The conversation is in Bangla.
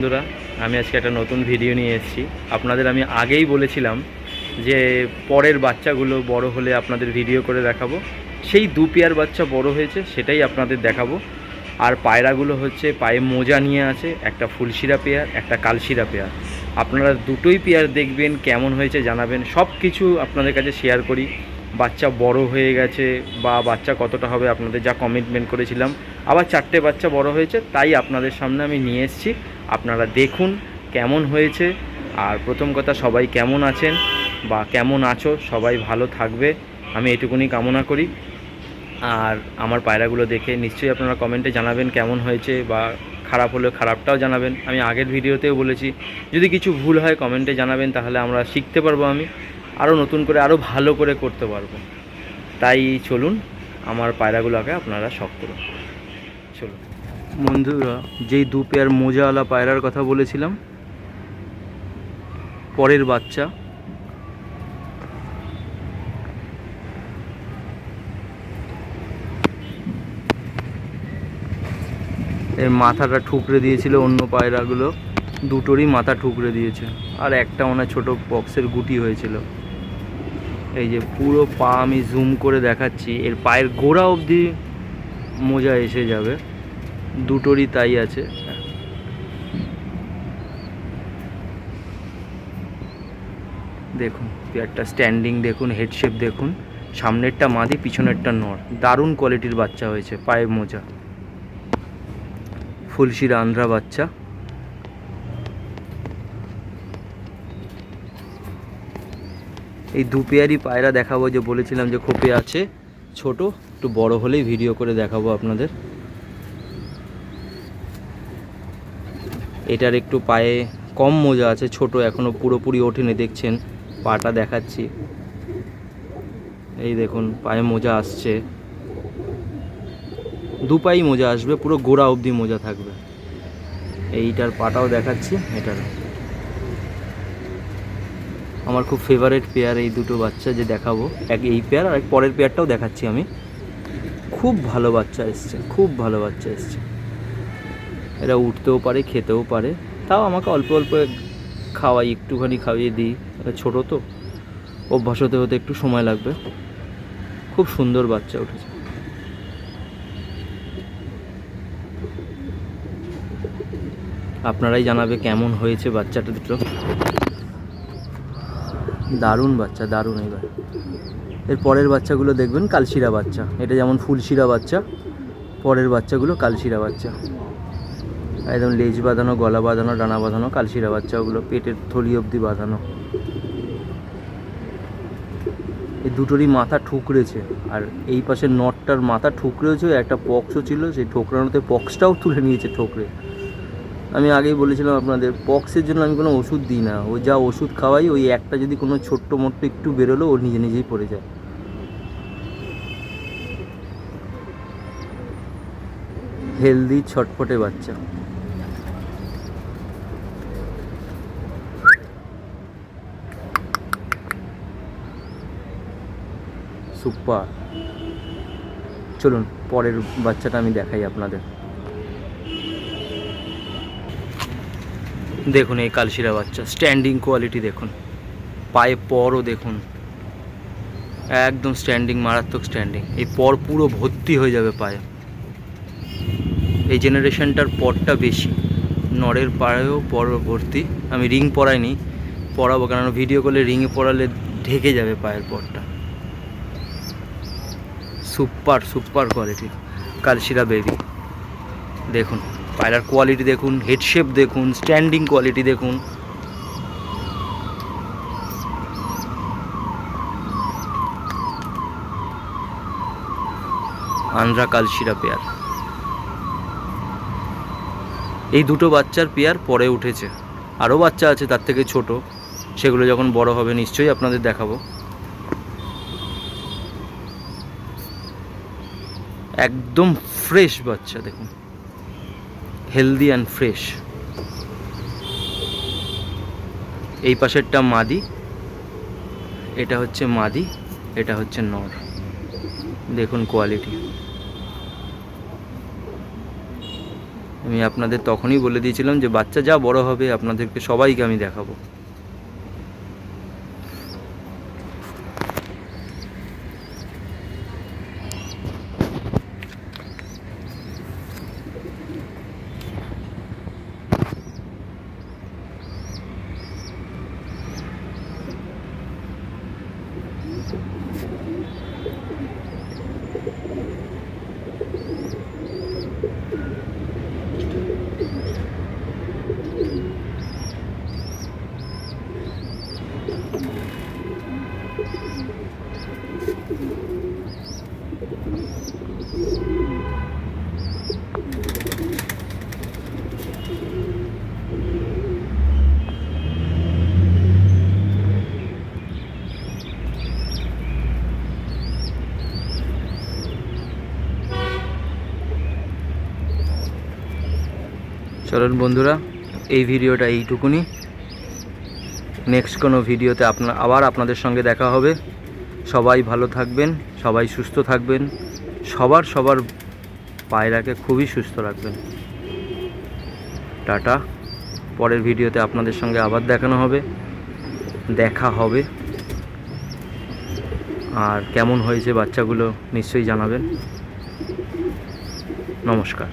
বন্ধুরা, আমি আজকে একটা নতুন ভিডিও নিয়ে এসেছি। আপনাদের আমি আগেই বলেছিলাম যে পরের বাচ্চাগুলো বড় হলে আপনাদের ভিডিও করে দেখাবো। সেই দু পেয়ার বাচ্চা বড় হয়েছে, সেটাই আপনাদের দেখাবো। আর পায়রাগুলো হচ্ছে পায়ে মোজা নিয়ে আছে, একটা ফুলশিরা পেয়ার, একটা কালশিরা পেয়ার। আপনারা দুটোই পেয়ার দেখবেন, কেমন হয়েছে জানাবেন। সব কিছু আপনাদের কাছে শেয়ার করি। বাচ্চা বড় হয়ে গেছে বা বাচ্চা কতটা হবে, আপনাদের যা কমিটমেন্ট করেছিলাম। আবার 4টে বাচ্চা বড় হয়েছে, তাই আপনাদের সামনে আমি নিয়ে এসেছি। আপনারা দেখুন কেমন হয়েছে। আর প্রথম কথা, সবাই কেমন আছেন বা কেমন আছো, সবাই ভালো থাকবে, আমি এটুকুনি কামনা করি। আর আমার পায়রাগুলো দেখে নিশ্চয়ই আপনারা কমেন্টে জানাবেন কেমন হয়েছে, বা খারাপ হলেও খারাপটাও জানাবেন। আমি আগের ভিডিওতেও বলেছি, যদি কিছু ভুল হয় কমেন্টে জানাবেন, তাহলে আমরা শিখতে পারবো, আমি আরও নতুন করে আরও ভালো করে করতে পারবো। তাই চলুন আমার পায়রাগুলোকে আপনারা শখ করুন। চলুন বন্ধুরা, যেই দু পেয়ার মোজাওয়ালা পায়রার কথা বলেছিলাম, পরের বাচ্চা, এর মাথাটা ঠুকরে দিয়েছিল অন্য পায়রাগুলো, দুটোরই মাথা ঠুকরে দিয়েছে। আর একটা মনে ছোট বক্সের গুটি হয়েছিল। এই যে পুরো পা আমি জুম করে দেখাচ্ছি, এর পায়ের গোড়া অবধি মোজা এসে যাবে, দুটোরই তাই আছে। দেখুন পেয়ারটা স্ট্যান্ডিং দেখুন, হেডশেপ দেখুন, সামনেরটা মাদি, পিছনেরটা নর। দারুণ কোয়ালিটির বাচ্চা হয়েছে, পায়ে মোজা, ফুলশিরা আন্ধ্রা বাচ্চা। এই দু পেয়ারই পায়রা দেখাবো, যে বলেছিলাম যে খোপে আছে, ছোট, একটু বড় হলেই ভিডিও করে দেখাবো আপনাদের। এটার একটু পায়ে কম মোজা আছে, ছোট, এখনও পুরোপুরি ওঠেনি, দেখছেন পাটা দেখাচ্ছি। এই দেখুন পায়ে মোজা আসছে, দু পায়েই মোজা আসবে, পুরো গোড়া অবধি মোজা থাকবে। এইটার পাটাও দেখাচ্ছি। এটার আমার খুব ফেভারিট পেয়ার এই দুটো বাচ্চা যে দেখাবো, এই পেয়ার আর পরের পেয়ারটাও দেখাচ্ছি আমি। খুব ভালো বাচ্চা এসছে, খুব ভালো বাচ্চা এসছে। এরা উঠতেও পারে, খেতেও পারে, তাও আমাকে অল্প অল্প খাওয়াই, একটুখানি খাইয়ে দিই। ছোটো তো, অভ্যাস হতে হতে একটু সময় লাগবে। খুব সুন্দর বাচ্চা উঠেছে। আপনারাই জানাবে কেমন হয়েছে বাচ্চাটা দুটো। দারুণ বাচ্চা, দারুণ। এবার এর পরের বাচ্চাগুলো দেখবেন কালশিরা বাচ্চা। এটা যেমন ফুলশিরা বাচ্চা, পরের বাচ্চাগুলো কালশিরা বাচ্চা। একদম লেজ বাঁধানো, গলা বাঁধানো, ডানা বাঁধানো কালশিরা বাচ্চা, ওগুলো পেটের থলি অবধি বাঁধানো। এই দুটোরই মাথা ঠুকরেছে, আর এই পাশের নটটার মাথা ঠুকরেছে। একটা পক্সও ছিল, সেই ঠোকরানোতে পক্সটাও তুলে নিয়েছে ঠোকরে। আমি আগেই বলেছিলাম আপনাদের, পক্সের জন্য আমি কোনো ওষুধ দিই না। ওই যা ওষুধ খাওয়াই, ওই একটা যদি কোনো ছোট্ট মোট্ট একটু বেরোলো, ও নিজে নিজেই পড়ে যায়। হেলদি ছটফটে বাচ্চা। সুপার। চলুন পরের বাচ্চাটা আমি দেখাই আপনাদের। দেখুন এই কালশিরা বাচ্চা, স্ট্যান্ডিং কোয়ালিটি দেখুন, পায়ে পরও দেখুন, একদম স্ট্যান্ডিং, মারাত্মক স্ট্যান্ডিং। এই পর পুরো ভর্তি হয়ে যাবে পায়ে। এই জেনারেশনটার পরটা বেশি, নরের পায়েও পর ভর্তি। আমি রিং পরাইনি, পরাবো, কেন ভিডিও করলে রিংয়ে পরালে ঢেকে যাবে পায়ের পরটা। সুপার সুপার কোয়ালিটি কালশিরা বেবি। দেখুন পায়রার কোয়ালিটি দেখুন, হেডশেপ দেখুন, স্ট্যান্ডিং কোয়ালিটি দেখুন। আন্ধ্রা কালশিরা পেয়ার। এই দুটো বাচ্চার পেয়ার পরে উঠেছে, আরও বাচ্চা আছে তার থেকে ছোট, সেগুলো যখন বড় হবে নিশ্চয়ই আপনাদের দেখাবো। একদম ফ্রেশ বাচ্চা দেখুন, হেলদি অ্যান্ড ফ্রেশ। এই পাশেরটা মাদি, এটা হচ্ছে মাদি, এটা হচ্ছে নর। দেখুন কোয়ালিটি, আমি আপনাদের তখনই বলে দিয়েছিলাম যে বাচ্চা যা বড় হবে আপনাদেরকে সবাইকে আমি দেখাবো। চলুন বন্ধুরা, এই ভিডিওটা এইটুকুনি। নেক্সট কোনো ভিডিওতে আবার আপনাদের সঙ্গে দেখা হবে। সবাই ভালো থাকবেন, সবাই সুস্থ থাকবেন, সবার পায়রাকে খুবই সুস্থ রাখবেন। টাটা। পরের ভিডিওতে আপনাদের সঙ্গে আবার দেখা হবে। আর কেমন হয়েছে বাচ্চাগুলো নিশ্চয়ই জানাবেন। নমস্কার।